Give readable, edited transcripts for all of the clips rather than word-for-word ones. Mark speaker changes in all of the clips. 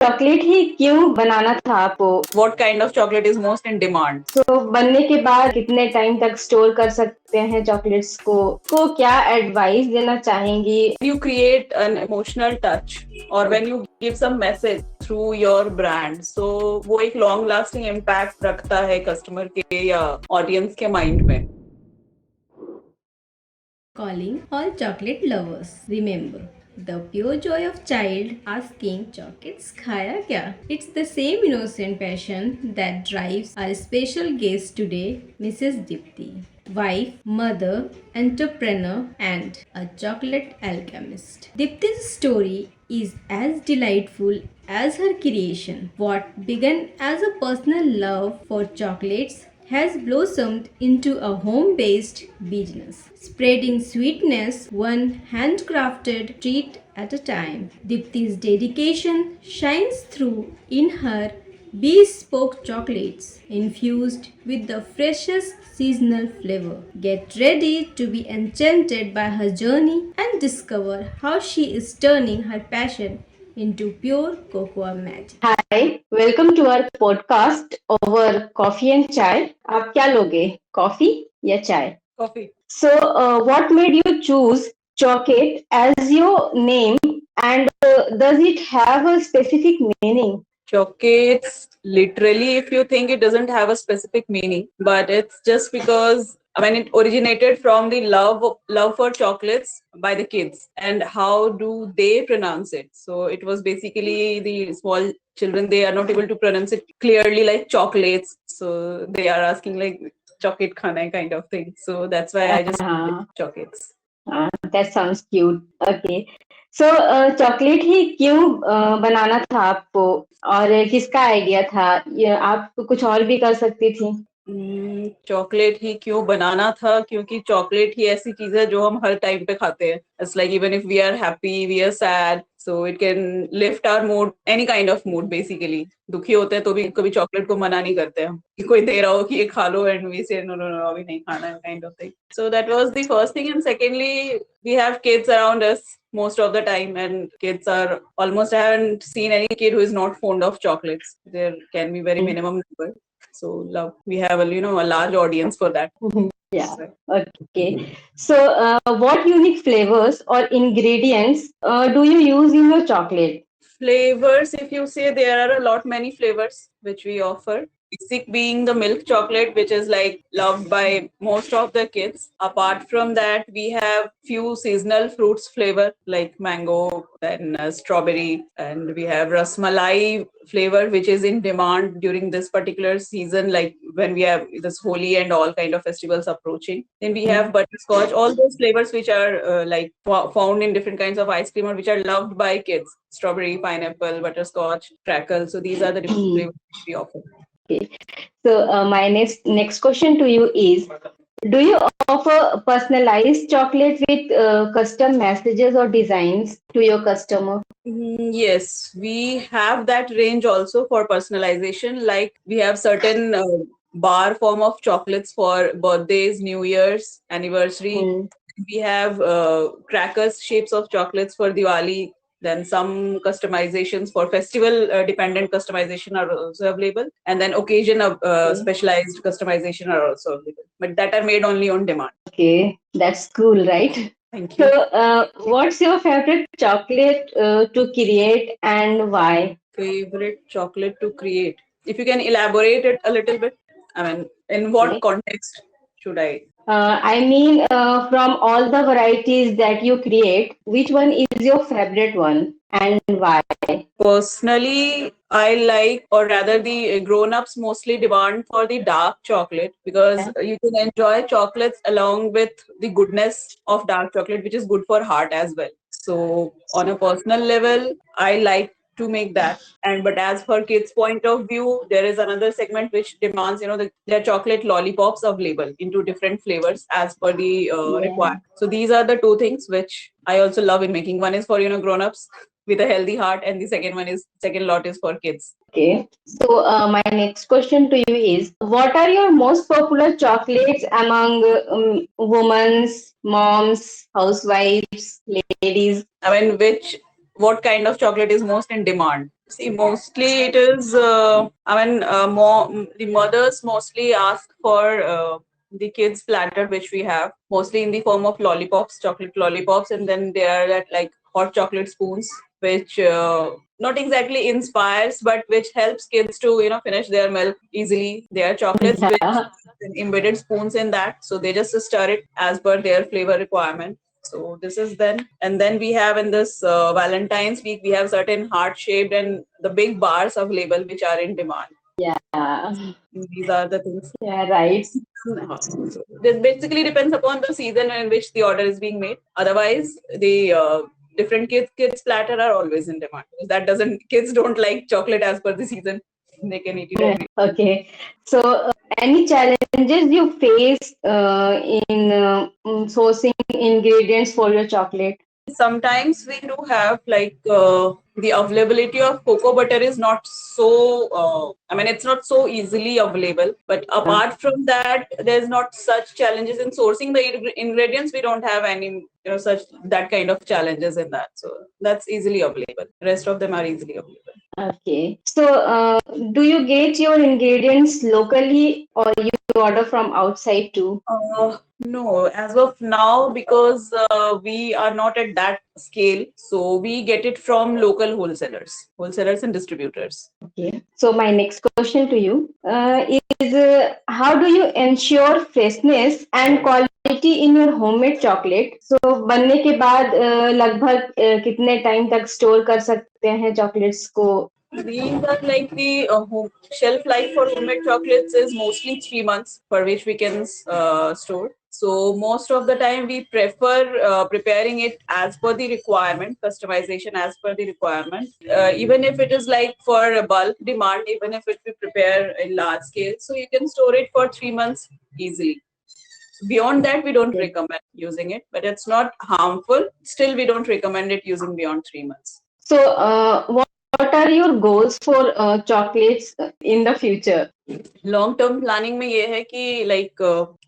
Speaker 1: Chocolate ही क्यों बनाना था आपको?
Speaker 2: What kind of chocolate is most in demand?
Speaker 1: बनने के बाद कितने टाइम तक स्टोर कर सकते हैं चॉकलेट्स को क्या एडवाइस देना चाहेंगी?
Speaker 2: You create an emotional touch or when you give some message through your brand, so वो एक long lasting impact रखता है customer के या audience के mind में.
Speaker 3: Calling all chocolate lovers. Remember, the pure joy of child asking chocolates khaya kya? It's the same innocent passion that drives our special guest today, Mrs. Dipti. Wife, mother, entrepreneur, and a chocolate alchemist. Dipti's story is as delightful as her creation. What began as a personal love for chocolates has blossomed into a home based business, spreading sweetness one handcrafted treat at a time. Dipti's dedication shines through in her bespoke chocolates infused with the freshest seasonal flavor. Get ready to be enchanted by her journey and discover how she is turning her passion into pure cocoa magic.
Speaker 1: Hi, welcome to our podcast over coffee and chai. आप क्या लोगे? Coffee या चाय?
Speaker 2: Coffee.
Speaker 1: So, what made you choose Chocolate as your name, and does it have a specific meaning?
Speaker 2: Chocates, literally, if you think, it doesn't have a specific meaning, but it's just because when it originated from the love for chocolates by the kids and how do they pronounce it. So it was basically the small children, they are not able to pronounce it clearly like chocolates. So they are asking like chocolate khana kind of thing. So that's why I just chocolates.
Speaker 1: That sounds cute. Okay. So, chocolate ही क्यों बनाना था आपको और किसका idea था? आप कुछ और भी कर सकती थी.
Speaker 2: चॉकलेट ही क्यों बनाना था क्योंकि चॉकलेट ही ऐसी चीज है जो हम हर टाइम पे खाते हैं. It's like even if we are happy we are sad so it can lift our mood, any kind of mood. Basically दुखी होते हैं तो भी कभी चॉकलेट को मना नहीं करते हम कि कोई दे रहा हो कि ये खा लो and we say no no no अभी नहीं खाना है kind of thing. So that was the first thing and secondly we have kids around us most of the time and kids are almost, I haven't seen any kid who is not fond of chocolates. There can be very minimum number. So love, we have a large audience for that.
Speaker 1: Yeah. Okay. So, what unique flavors or ingredients do you use in your chocolate?
Speaker 2: Flavors, if you say, there are a lot many flavors which we offer. Basic being the milk chocolate, which is like loved by most of the kids. Apart from that, we have few seasonal fruits flavor like mango and strawberry, and we have rasmalai flavor, which is in demand during this particular season, like when we have this Holi and all kind of festivals approaching. Then we have butterscotch, all those flavors which are like found in different kinds of ice cream or which are loved by kids. Strawberry, pineapple, butterscotch, crackle. So these are the different flavors we offer.
Speaker 1: Okay. So, my next question to you is: do you offer personalized chocolate with custom messages or designs to your customer?
Speaker 2: Yes, we have that range also for personalization. Like we have certain bar form of chocolates for birthdays, New Year's, anniversary. We have crackers shapes of chocolates for Diwali. Then some customizations for festival dependent customization are also available. And then occasion specialized customization are also available. But that are made only on demand.
Speaker 1: Okay, that's cool, right?
Speaker 2: Thank you.
Speaker 1: So, what's your favorite chocolate to create and why?
Speaker 2: Favorite chocolate to create? If you can elaborate it a little bit. I mean, in what context should I?
Speaker 1: I mean, from all the varieties that you create, which one is your favorite one and why?
Speaker 2: Personally, I like, or rather, the grown-ups mostly demand for the dark chocolate because you can enjoy chocolates along with the goodness of dark chocolate, which is good for heart as well. So, on a personal level, I like to make that. And but as for kids' point of view, there is another segment which demands, their chocolate lollipops available into different flavors as per the requirement. So these are the two things which I also love in making. One is for grown-ups with a healthy heart, and the second lot is for kids.
Speaker 1: Okay. So, my next question to you is: what are your most popular chocolates among women, moms, housewives, ladies?
Speaker 2: I mean, what kind of chocolate is most in demand? See, mostly it is, the mothers mostly ask for the kids platter, which we have, mostly in the form of lollipops, chocolate lollipops, and then there are that like hot chocolate spoons, which not exactly inspires, but which helps kids to, finish their milk easily. There are chocolates which
Speaker 1: Yeah.
Speaker 2: embedded spoons in that, so they just stir it as per their flavor requirement. So this is then, and then we have in this Valentine's week, we have certain heart shaped and the big bars available which are in demand.
Speaker 1: Yeah.
Speaker 2: These are the things.
Speaker 1: Yeah, right.
Speaker 2: So this basically depends upon the season in which the order is being made. Otherwise, the different kids platter are always in demand. Because that doesn't kids don't like chocolate as per the season. They can eat it every.
Speaker 1: Okay. So, any challenges you face in sourcing ingredients for your chocolate?
Speaker 2: Sometimes we do have like the availability of cocoa butter is not so it's not so easily available, but apart from that there's not such challenges in sourcing the ingredients. We don't have any such that kind of challenges in that, so that's easily available. Rest of them are easily available.
Speaker 1: Okay. So, do you get your ingredients locally or you order from outside too?
Speaker 2: No, as of now, because we are not at that scale, so we get it from local wholesalers and distributors.
Speaker 1: Okay. So, my next question to you is how do you ensure freshness and quality in your homemade chocolate? So, बनने के बाद लगभग कितने time तक store कर सकते हैं chocolates को?
Speaker 2: These are like the shelf life for homemade chocolates is mostly 3 months, for which we can store. So most of the time we prefer preparing it as per the requirement, customization as per the requirement. Even if it is like for a bulk demand, even if it we prepare in large scale, so you can store it for 3 months easily. Beyond that, we don't recommend using it, but it's not harmful. Still, we don't recommend it using beyond 3 months.
Speaker 1: So, what are your goals for chocolates in the future?
Speaker 2: Long term planning में ये है कि like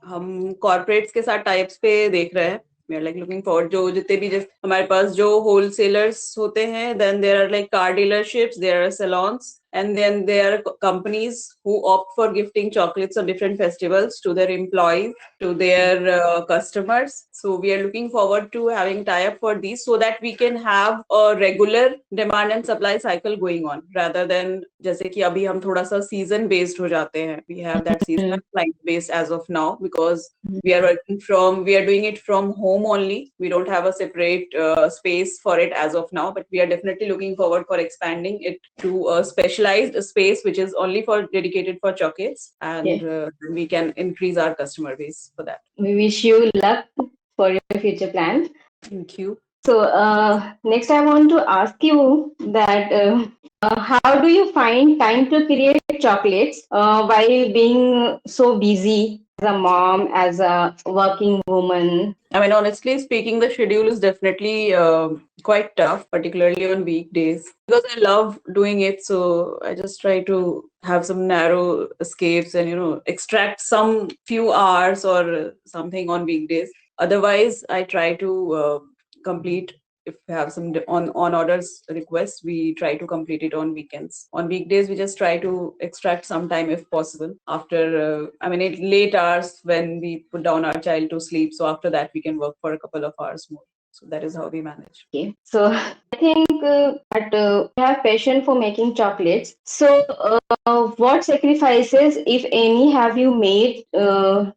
Speaker 2: हम corporates के साथ types पे देख रहे हैं. We are like looking for जो जितने भी जैसे हमारे पास जो होलसेलर्स होते हैं, then there are like car dealerships, there are salons, and then there are companies who opt for gifting chocolates on different festivals to their employees, to their customers. So we are looking forward to having tie-up for these so that we can have a regular demand and supply cycle going on, rather than जैसे कि अभी हम थोड़ा सा season based हो जाते हैं. We have that seasonal client base as of now because we are doing it from home only. We don't have a separate space for it as of now, but we are definitely looking forward for expanding it to a specialized space which is only for dedicated for chocolates, and we can increase our customer base for that.
Speaker 1: We wish you luck for your future plans.
Speaker 2: Thank you.
Speaker 1: So, next I want to ask you that how do you find time to create chocolates while being so busy as a mom, as a working woman?
Speaker 2: I mean, honestly speaking, the schedule is definitely quite tough, particularly on weekdays, because I love doing it. So I just try to have some narrow escapes and, extract some few hours or something on weekdays. Otherwise, I try to complete. If we have some on orders requests, we try to complete it on weekends. On weekdays, we just try to extract some time if possible after late hours when we put down our child to sleep. So after that, we can work for a couple of hours more. So that is how we manage.
Speaker 1: Okay. So I think that you have passion for making chocolates. So what sacrifices, if any, have you made to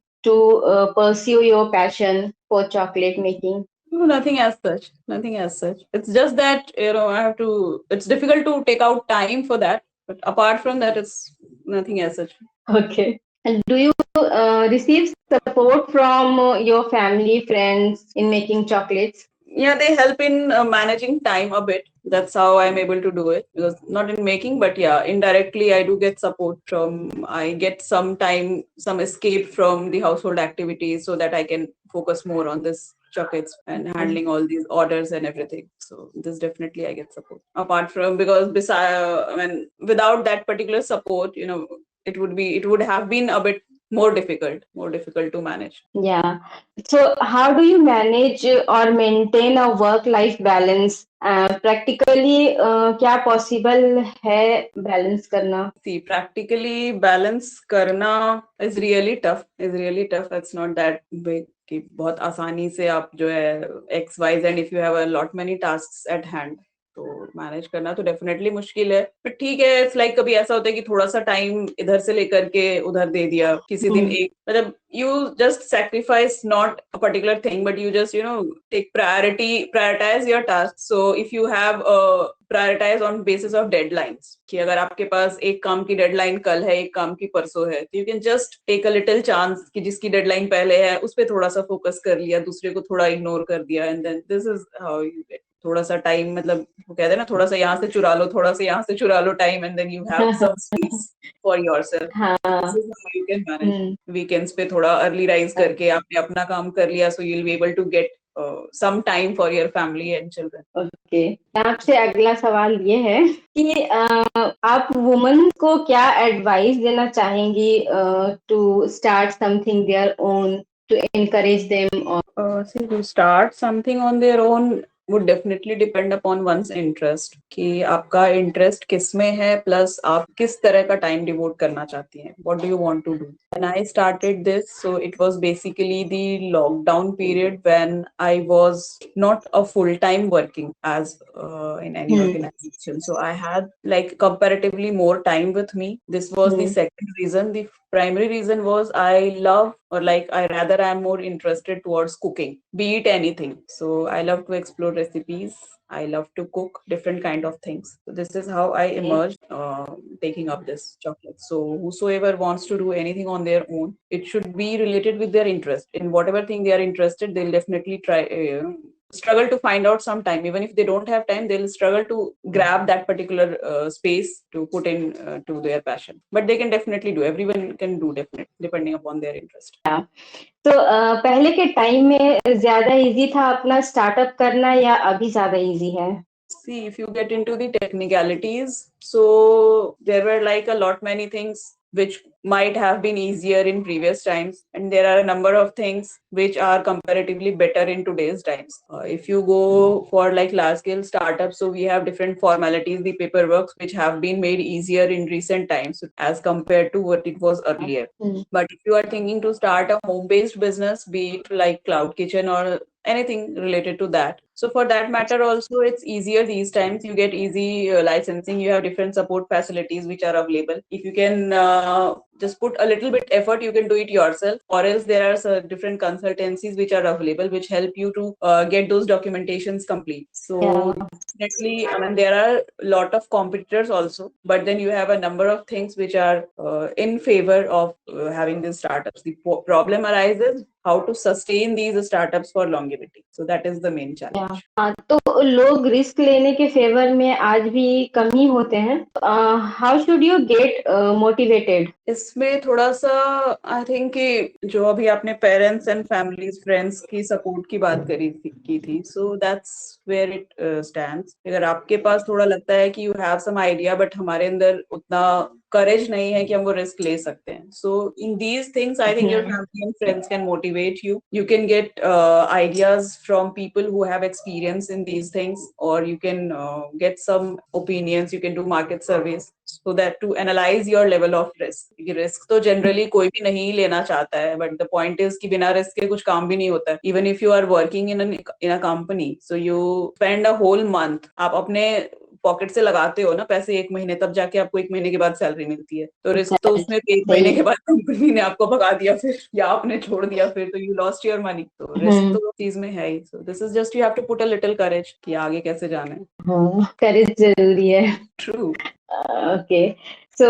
Speaker 1: pursue your passion for chocolate making?
Speaker 2: No, nothing as such. Nothing as such. It's just that I have to. It's difficult to take out time for that. But apart from that, it's nothing as such.
Speaker 1: Okay. And do you receive support from your family, friends in making chocolates?
Speaker 2: Yeah, they help in managing time a bit. That's how I'm able to do it, because not in making, but yeah, indirectly I do get support from. I get some time, some escape from the household activities, so that I can focus more on this chocolates and handling all these orders and everything. So this definitely I get support. Apart from, because beside, without that particular support, it would have been a bit more difficult to manage.
Speaker 1: Yeah. So, how do you manage or maintain a work-life balance? Practically, क्या possible है balance करना?
Speaker 2: See, practically balance करना is really tough. It's not that big कि बहुत आसानी से आप जो है X, Y, Z if you have a lot many tasks at hand. तो मैनेज करना तो डेफिनेटली मुश्किल है, बट ठीक है. इट्स लाइक कभी ऐसा होता है कि थोड़ा सा टाइम इधर से लेकर के उधर दे दिया, किसी दिन एक मतलब you just sacrifice not a particular thing but you just take prioritize your task. So if you have prioritize on basis of deadlines कि अगर आपके पास एक काम की डेडलाइन कल है, एक काम की परसों है, तो you can just take a little chance कि जिसकी डेडलाइन पहले है उस पर थोड़ा सा फोकस कर लिया, दूसरे को थोड़ा इग्नोर कर दिया, and then this is how you get थोड़ा सा टाइम. मतलब वो कहते हैं ना, थोड़ा सा यहाँ से चुरा लो, थोड़ा सा यहाँ से चुरा लो time, and then you have some space for yourself.
Speaker 1: हाँ.
Speaker 2: This is how you can manage. Weekends पे थोड़ा अर्ली राइज करके आपने अपना काम कर लिया, so you will be able to get some time for your family and children.
Speaker 1: Okay. आपसे अगला सवाल ये है कि आप वुमन को क्या एडवाइस देना चाहेंगी to start something their own, to encourage them?
Speaker 2: See, to start something on their own would definitely depend upon one's interest कि आपका इंटरेस्ट किस में है, प्लस आप किस तरह का टाइम डिवोट करना चाहती हैं. What do you want to do? When I started this, so it was basically the lockdown period when I was not a full-time working as in any organization. So I had like comparatively more time with me. This was the second reason. The primary reason was I love, or like I rather I'm more interested towards cooking, be it anything. So I love to explore recipes. I love to cook different kind of things. So this is how I emerged taking up this chocolate. So whosoever wants to do anything on their own, it should be related with their interest. In whatever thing they are interested, they'll definitely try. Struggle to find out some time. Even if they don't have time, they'll struggle to grab that particular space to put in to their passion. But they can definitely do. Everyone can do, definitely, depending upon their interest.
Speaker 1: तो पहले के time में ज्यादा easy था अपना startup करना या अभी ज्यादा इजी है?
Speaker 2: See, if you get into the technicalities, so there were like a lot many things which might have been easier in previous times, and there are a number of things which are comparatively better in today's times. If you go for like large scale startups, so we have different formalities, the paperwork which have been made easier in recent times as compared to what it was earlier. But if you are thinking to start a home based business, be it like cloud kitchen or anything related to that, so for that matter also it's easier these times. You get easy licensing, you have different support facilities which are available. If you can just put a little bit effort, you can do it yourself, or else there are different consultancies which are available which help you to get those documentations complete. So definitely, I mean, there are a lot of competitors also, but then you have a number of things which are in favor of having these startups. The problem arises how to sustain these startups for longevity. So that is the main challenge.
Speaker 1: हाँ, तो लोग risk लेने के favour में आज भी कम ही होते हैं. How should you get motivated?
Speaker 2: इसमें थोड़ा सा आई थिंक कि जो अभी आपने पेरेंट्स एंड फैमिलीज फ्रेंड्स की सपोर्ट की बात की थी, so that's where it stands. अगर आपके पास थोड़ा लगता है कि you have some idea but हमारे अंदर उतना करेज नहीं है कि हम वो रिस्क ले सकते हैं, so in these things I think your family and friends can motivate you. You can get ideas from people who have experience in these things, और you can get some opinions. You can do market surveys so that to analyze your level of risk. Risk तो generally कोई भी नहीं लेना चाहता है, but the point is कि बिना रिस्क के कुछ काम भी नहीं होता है. Even if you are working in a company, so you spend a whole month, आप अपने पॉकेट से लगाते हो ना पैसे एक महीने, तब जाके आपको एक महीने के बाद सैलरी मिलती है. तो रिस्क तो उसमें एक महीने के बाद कंपनी ने आपको भगा दिया फिर, या आपने छोड़ दिया फिर, तो यू लॉस्ट योर मनी. तो रिस्क तो चीज में है ही. So this is just you have to put a little courage कि आगे कैसे जाना है.
Speaker 1: करेज जरूरी है.
Speaker 2: True.
Speaker 1: Okay. So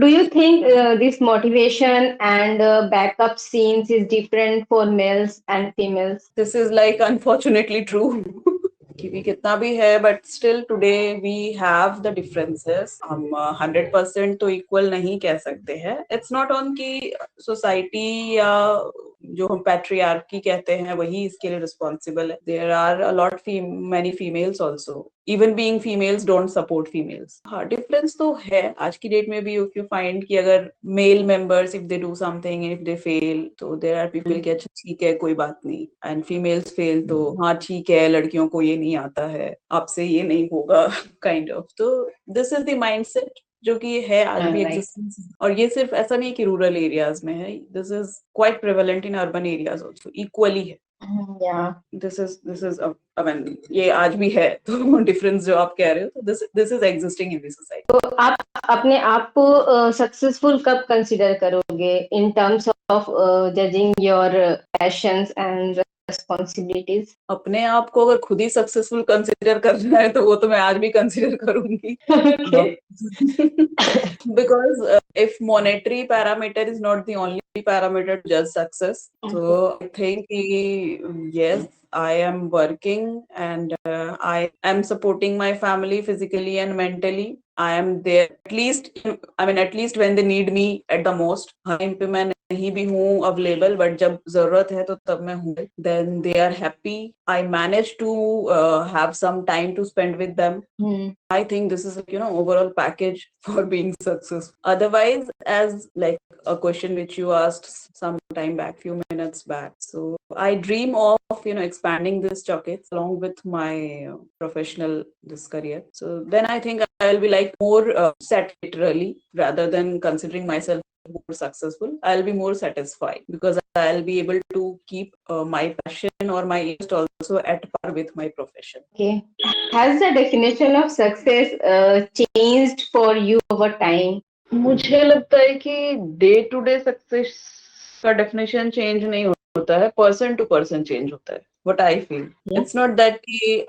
Speaker 1: do you think this motivation and backup scenes is different for males and females?
Speaker 2: This is like unfortunately true. कि कितना भी है but still today we have the differences. हम 100% तो इक्वल नहीं कह सकते हैं. इट्स नॉट ऑन कि सोसाइटी या जो हम पैट्रियार्की कहते हैं वही इसके लिए रिस्पॉन्सिबल है. There are a lot many females also. Even being females don't support females. हाँ, डिफरेंस तो है आज की डेट में भी. इफ यू फाइंड कि अगर male members if they do something if they fail तो देयर आर पीपल कि अच्छा ठीक है कोई बात नहीं, एंड फीमेल्स फेल तो हाँ ठीक है लड़कियों को ये नहीं आता है, आपसे ये नहीं होगा काइंड ऑफ. तो दिस इज द माइंडसेट जो कि है आज भी
Speaker 1: Right.
Speaker 2: एग्जिस्टेंस. और ये सिर्फ ऐसा नहीं कि रूरल एरियाज में है, this is quite prevalent in urban areas also, equally है.
Speaker 1: Yeah.
Speaker 2: This is I mean ये आज भी है. तो डिफरेंस जो आप कह रहे हो, तो this is existing in the society.
Speaker 1: तो आप अपने आप को सक्सेसफुल कब कंसिडर करोगे in terms of judging your passions and responsibilities?
Speaker 2: अपने आप को अगर खुद ही सक्सेसफुल कंसिडर करना है तो वो तो मैं आज भी कंसिडर करूंगी. Because if monetary parameter is not the only parameter to judge success, so I think yes, I am working and I am supporting my family physically and mentally. I am there at least, at least when they need me at the most. Time पे मैं नहीं भी हूँ available, but जब जरूरत है तो तब मैं हूँ. Then they are happy. I manage to have some time to spend with them. I think this is overall package for being successful. Otherwise, as like a question which you asked some time back, few minutes back. So I dream of expanding this Chocates along with my professional this career. So then I think I'll be like more set literally rather than considering myself more successful. I'll be more satisfied because I'll be able to keep my passion or my interest also at par with my profession.
Speaker 1: Okay. Has the definition of success changed for you over time?
Speaker 2: मुझे लगता है कि day to day success का definition change नहीं होता है, person to person change होता है. What I feel.
Speaker 1: Yeah.
Speaker 2: It's not that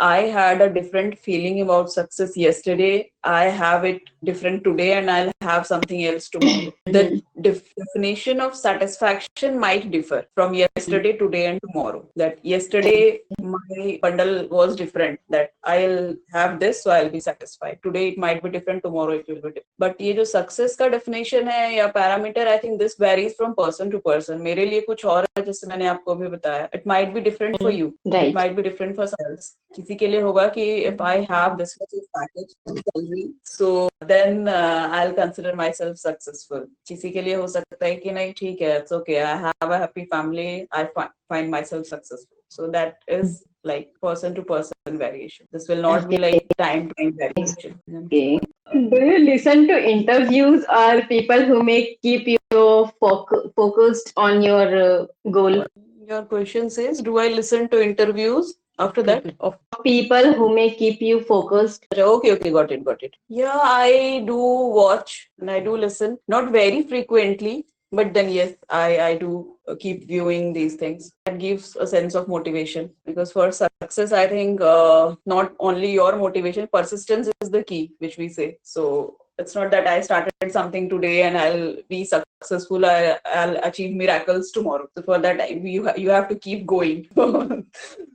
Speaker 2: I had a different feeling about success yesterday. I have it different today and I'll have something else tomorrow. The definition of satisfaction might differ from yesterday, today and tomorrow. That yesterday my bundle was different. That I'll have this, so I'll be satisfied. Today it might be different, tomorrow it will be different. But ये जो success का definition है या parameter, I think this varies from person to person. मेरे लिए कुछ और है जैसे मैंने आपको भी बताया. It might be different for you.
Speaker 1: Right.
Speaker 2: It might be different for someone else. किसी के लिए होगा कि if I have this much of package salary, so then I'll consider myself successful. किसी के लिए हो सकता है कि नहीं ठीक है, it's okay, I have a happy family, I find myself successful. So that is like person to person variation. This will not be like time to time variation.
Speaker 1: Okay. Do you listen to interviews or people who may keep you focused on your goal?
Speaker 2: Your question says, do I listen to interviews after that of
Speaker 1: People who may keep you focused?
Speaker 2: Okay, got it. Yeah, I do watch and I do listen, not very frequently, but then yes, I do keep viewing these things. That gives a sense of motivation, because for success I think not only your motivation, persistence is the key, which we say. So it's not that I started something today and I'll be successful, I'll achieve miracles tomorrow. So for that you have to keep going.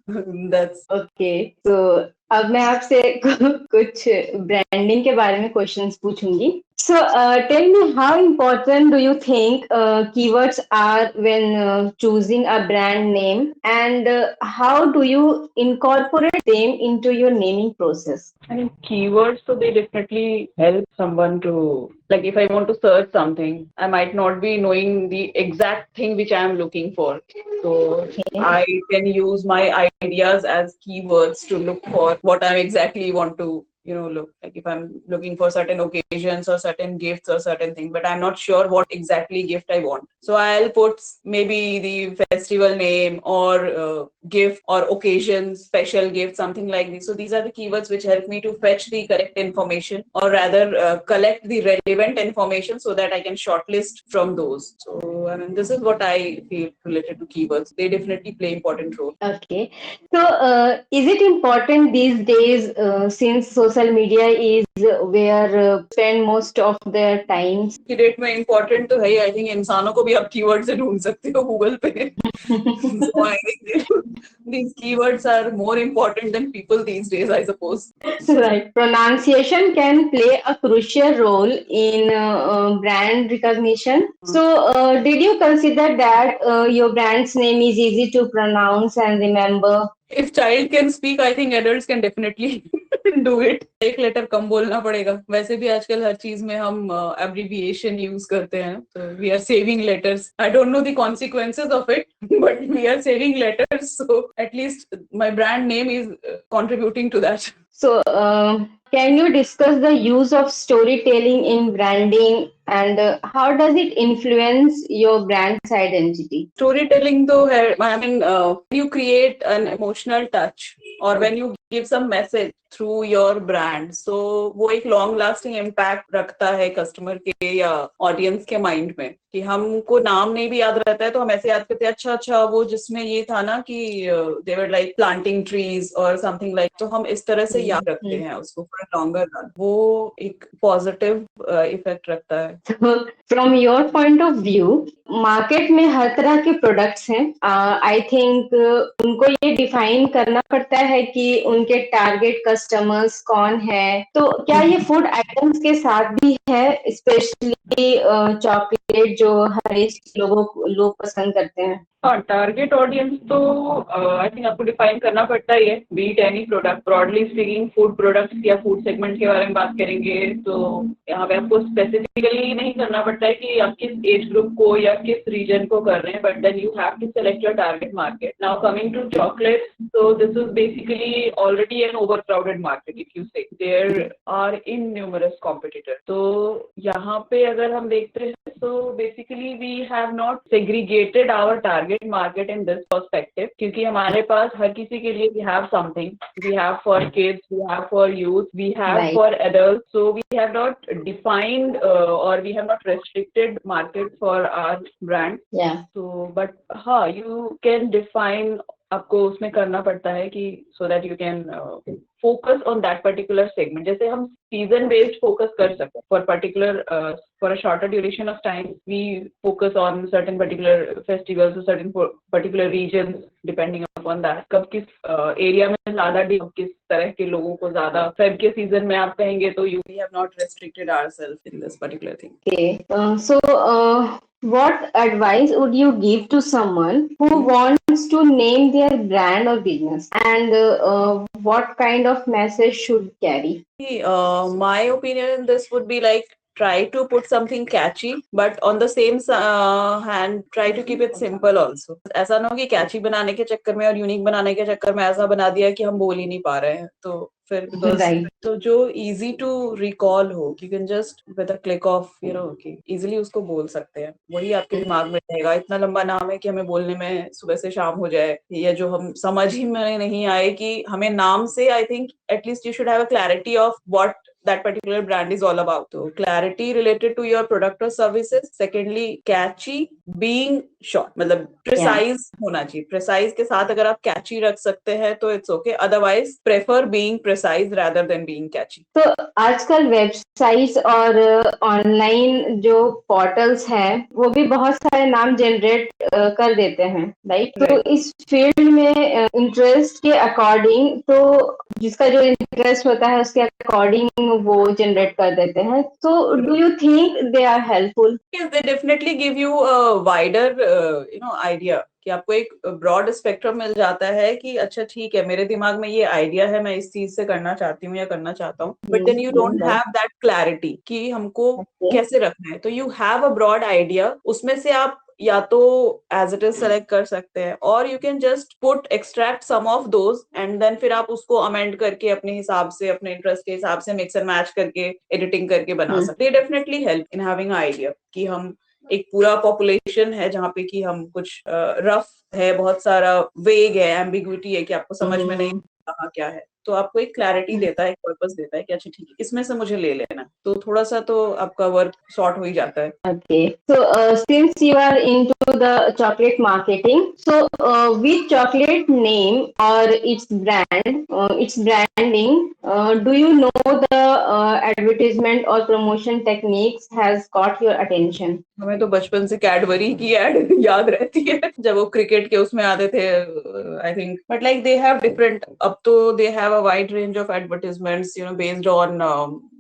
Speaker 2: That's
Speaker 1: Okay. So अब मैं आपसे कुछ branding के बारे में questions पूछूंगी. So tell me, how important do you think keywords are when choosing a brand name, and how do you incorporate them into your naming process?
Speaker 2: I mean, keywords, so they definitely help someone to, like if I want to search something, I might not be knowing the exact thing which I am looking for. So I can use my ideas as keywords to look for what I exactly want to look. Like if I'm looking for certain occasions or certain gifts or certain thing, but I'm not sure what exactly gift I want, so I'll put maybe the festival name or gift or occasion, special gift, something like this. So these are the keywords which help me to fetch the correct information, or rather collect the relevant information, so that I can shortlist from those. So I mean, this is what I feel related to keywords. They definitely play important role.
Speaker 1: Okay. So is it important these days, since social media is where spend most of their times.
Speaker 2: की date में important तो है ही. I think इंसानों को भी आप keyword से ढूंढ सकते हो गूगल पे. So I think these keywords are more important than people these days, I suppose.
Speaker 1: Right. Pronunciation can play a crucial role in brand recognition. So, did you consider that your brand's name is easy to pronounce and remember?
Speaker 2: If child can speak, I think adults can definitely do it. एक letter कम बोलना पड़ेगा. वैसे भी आजकल हर चीज में हम abbreviation use करते हैं. So we are saving letters. I don't know the consequences of it, but we are saving letters. So at least my brand name is contributing to that.
Speaker 1: So, can you discuss the use of storytelling in branding and how does it influence your brand's identity?
Speaker 2: Storytelling though, I mean, you create an emotional touch or when you give some message through your brand, so वो एक long lasting impact रखता है customer के या audience के mind में. कि हमको नाम नहीं भी याद रहता है तो हम ऐसे याद करते हैं, अच्छा वो जिसमें ये था ना कि they were like planting trees or something like, तो हम इस तरह से याद रखते हैं उसको for a longer run. वो एक positive effect रखता है.
Speaker 1: So, from your point of view, market में हर तरह के प्रोडक्ट्स हैं. आई थिंक उनको ये डिफाइन करना पड़ता है कि उनके टारगेट कस्टमर्स कौन है. तो क्या ये फूड आइटम्स के साथ भी है, स्पेशली चॉकलेट जो हर एज के लोग पसंद करते हैं?
Speaker 2: हाँ, टारगेट ऑडियंस तो आई थिंक आपको डिफाइन करना पड़ता ही है. Be it any product, broadly speaking food products या फूड सेगमेंट के बारे में बात करेंगे तो यहाँ पे आपको स्पेसिफिकली नहीं करना पड़ता है कि आप किस एज ग्रुप को या किस रीजन को कर रहे हैं, but then you have to select your target market. Now coming to chocolates, so this is basically already an overcrowded market. If you say there are innumerous competitors, तो यहाँ पे अगर हम देखते हैं so basically we have not segregated our target market in this perspective, क्योंकि हमारे पास हर किसी के लिए we have something. We have for kids, we have for youth, we have
Speaker 1: Right.
Speaker 2: for adults. So we have not defined or we have not restricted market for our brand.
Speaker 1: Yeah.
Speaker 2: So but हाँ, you can define, आपको उसमें करना पड़ता है कि so that you can focus on that particular segment. जैसे हम season based focus कर सकते हैं for particular for a shorter duration of time. We focus on certain particular festivals or certain particular regions depending upon that. कब किस area में ज़्यादा किस तरह के लोगों को ज़्यादा Feb के season में आप कहेंगे तो we have not restricted ourselves in this particular thing.
Speaker 1: Okay. So, what advice would you give to someone who wants to name their brand or business, and what kind of message should carry?
Speaker 2: My opinion in this would be like, try to put something catchy, but on the same hand, try to keep it simple also. ऐसा ना हो कि catchy बनाने के चक्कर में और unique बनाने के चक्कर में ऐसा बना दिया कि हम बोल ही नहीं पा रहे हैं. तो फिर because
Speaker 1: Right.
Speaker 2: तो जो easy to recall हो, you can just with a click of कि easily उसको बोल सकते हैं. वही आपके दिमाग में रहेगा. इतना लंबा नाम है कि हमें बोलने में सुबह से शाम हो जाए, या जो हम समझ ही में नहीं आए कि हमें नाम से I think at least you should have a clarity of what that particular brand is all about. So clarity related to your product or services. Secondly, catchy, being short. मतलब precise होना चाहिए. Precise के साथ अगर आप catchy रख सकते हैं तो it's okay. Otherwise, prefer being precise rather than being catchy.
Speaker 1: तो आजकल वेबसाइट्स और ऑनलाइन जो पोर्टल्स हैं वो भी बहुत सारे नाम जनरेट कर देते हैं, राइट? तो इस फील्ड में इंटरेस्ट के अकॉर्डिंग, तो जिसका जो इंटरेस्ट होता है उसके अकॉर्डिंग वो जनरेट कर देते हैं. तो do you think they are helpful?
Speaker 2: Yes, they definitely give you a wider idea. कि आपको एक ब्रॉड स्पेक्ट्रम मिल जाता है कि अच्छा ठीक है, मेरे दिमाग में ये आइडिया है, मैं इस चीज से करना चाहती हूँ या करना चाहता हूँ, but then you don't have that clarity कि हमको कैसे रखना है. तो you have a broad idea, उसमें से आप या तो एज इट इज सेलेक्ट कर सकते हैं, और you can just put extract some of those and then फिर आप उसको अमेंड करके अपने हिसाब से, अपने इंटरेस्ट के हिसाब से मिक्स एंड मैच करके एडिटिंग करके बना सकते हैं. Definitely help in having idea कि हम एक पूरा पॉपुलेशन है जहाँ पे कि हम कुछ रफ है, बहुत सारा वेग है, एम्बिग्विटी है कि आपको समझ में नहीं कहाँ क्या है. तो आपको एक क्लैरिटी देता है, एक पर्पस देता है कि अच्छा ठीक है इसमें से मुझे ले लेना है, तो थोड़ा सा तो आपका वर्क सॉर्ट हो ही जाता है.
Speaker 1: Okay. So, since you are into the chocolate marketing, so which chocolate name or its branding, do you know the advertisement or promotion techniques has caught your attention?
Speaker 2: हमें तो बचपन से कैडबरी की add याद रहती है जब वो क्रिकेट के उसमें आते थे, I think. But like they have different, अब तो they have a wide range of advertisements, based on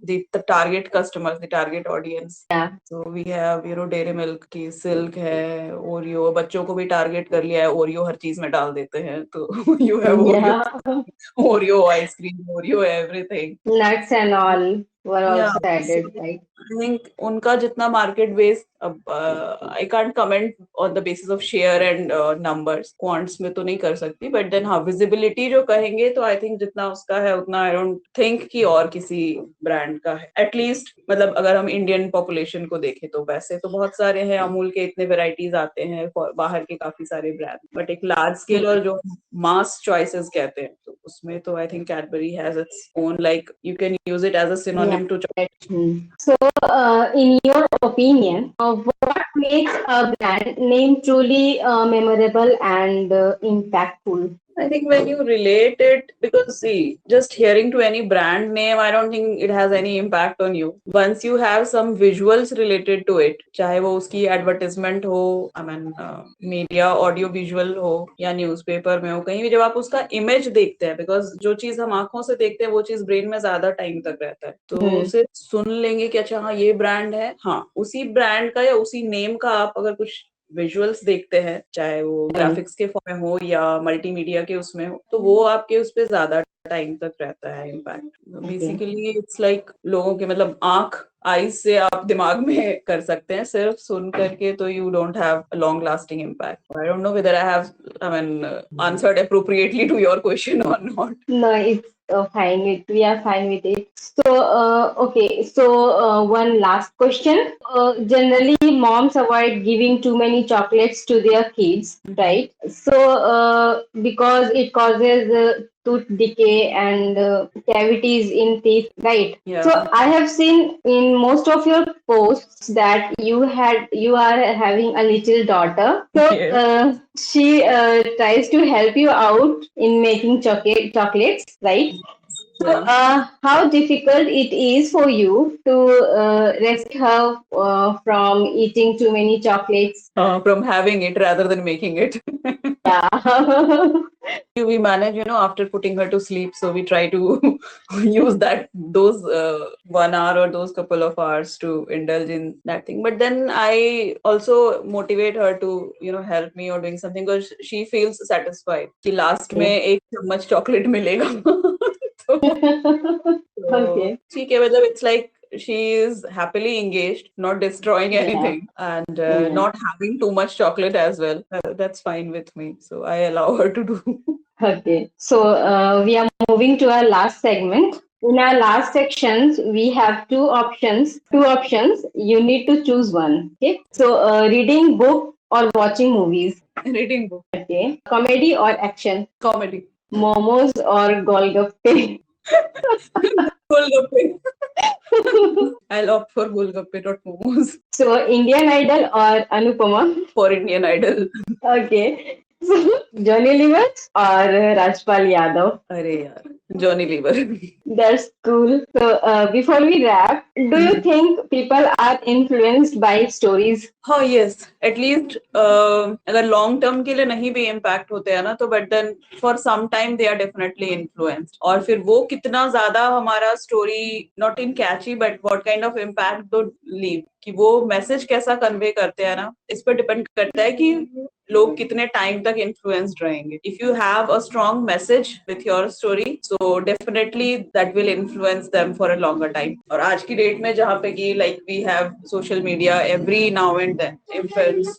Speaker 2: the target customers, the target audience.
Speaker 1: Yeah.
Speaker 2: So we have, dairy milk की सिल्क है, ओरियो, बच्चों को भी टारगेट कर लिया है, ओरियो हर चीज में डाल देते हैं, तो you have Oreo,
Speaker 1: Yeah.
Speaker 2: Oreo ice cream, Oreo everything.
Speaker 1: Nuts and all were
Speaker 2: Yeah,
Speaker 1: also added,
Speaker 2: so
Speaker 1: right?
Speaker 2: I think उनका जितना मार्केट बेस, अब I can't comment on the basis of share and numbers, quants में तो नहीं कर सकती, but then हाँ visibility जो कहेंगे तो आई थिंक जितना उसका है उतना आई डोंट थिंक कि और किसी ब्रांड का है, एटलीस्ट. मतलब अगर हम इंडियन पॉपुलेशन को देखें तो वैसे तो बहुत सारे हैं, अमूल के इतने वेराइटीज आते हैं, बाहर के काफी सारे ब्रांड, बट एक लार्ज स्केल और जो मास चॉइसेस कहते हैं तो उसमें तो I think Cadbury has its own, like you can use it as a synonym too.
Speaker 1: So, in your opinion, what makes a brand name truly memorable and impactful?
Speaker 2: I think when you relate it, because see, just hearing to any brand name, I don't think it has any impact on you. Once you have some visuals related to it, चाहे वो उसकी advertisement हो, I mean media, audio visual हो, या newspaper में हो, कहीं भी जब आप उसका image देखते हैं, because जो चीज हम आंखों से देखते हैं वो चीज ब्रेन में ज्यादा टाइम तक रहता है, तो सिर्फ सुन लेंगे कि अच्छा हाँ ये ब्रांड है, हाँ उसी ब्रांड का या उसी नेम का आप अगर कुछ विजुअल्स देखते हैं, चाहे वो ग्राफिक्स के फॉर्म में हो या मल्टीमीडिया के उसमें हो, तो वो आपके उस पर ज्यादा टाइम तक रहता है इम्पैक्ट. बेसिकली इट्स लाइक लोगों के, मतलब आंख, आईज से आप दिमाग में कर सकते हैं, सिर्फ सुन करके तो you don't have a long lasting impact. I don't know whether I mean answered appropriately to your question or not.
Speaker 1: No, it's fine. We are fine with it. So, okay. So, one last question. Generally, moms avoid giving too many chocolates to their kids, right? So, because it causes tooth decay and cavities in teeth, right?
Speaker 2: Yeah.
Speaker 1: So, I have seen in most of your posts that you are having a little daughter. So,
Speaker 2: Yes.
Speaker 1: she tries to help you out in making chocolates, right? So,
Speaker 2: Yeah.
Speaker 1: how difficult it is for you to rescue her from eating too many chocolates?
Speaker 2: From having it rather than making it.
Speaker 1: Yeah.
Speaker 2: We manage, after putting her to sleep, so we try to use those 1 hour or those couple of hours to indulge in that thing. But then I also motivate her to, help me or doing something, because she feels satisfied कि last में एक चम्मच chocolate मिलेगा.
Speaker 1: Okay.
Speaker 2: ठीक है, मतलब it's like she is happily engaged, not destroying anything, and not having too much chocolate as well. That's fine with me. So I allow her to do.
Speaker 1: Okay. So we are moving to our last segment. In our last sections, we have two options. Two options. You need to choose one. Okay. So reading book or watching movies.
Speaker 2: Reading book.
Speaker 1: Okay. Comedy or action.
Speaker 2: Comedy.
Speaker 1: Momos or golgappe.
Speaker 2: Golgappe. I'll opt for golgappe, not momos.
Speaker 1: So Indian Idol or Anupama.
Speaker 2: For Indian Idol.
Speaker 1: Okay. So Johnny Lever or Rajpal Yadav.
Speaker 2: अरे यार, Johnny Lever.
Speaker 1: That's cool. So before we wrap, do you think people are influenced by stories?
Speaker 2: हाँ, yes. At least अगर long term के लिए नहीं भी impact होते हैं ना, तो but then for some time they are definitely influenced. और फिर वो कितना ज्यादा हमारा story not in catchy but what kind of impact तो leave, कि वो मैसेज कैसा कन्वे करते हैं ना, इस पर डिपेंड करता है कि लोग कितने टाइम तक इन्फ्लुएंस्ड रहेंगे. If you have a strong message with your story, so definitely that will influence them for a longer time. और आज की डेट में जहाँ पे कि like we have social media every now and then influence,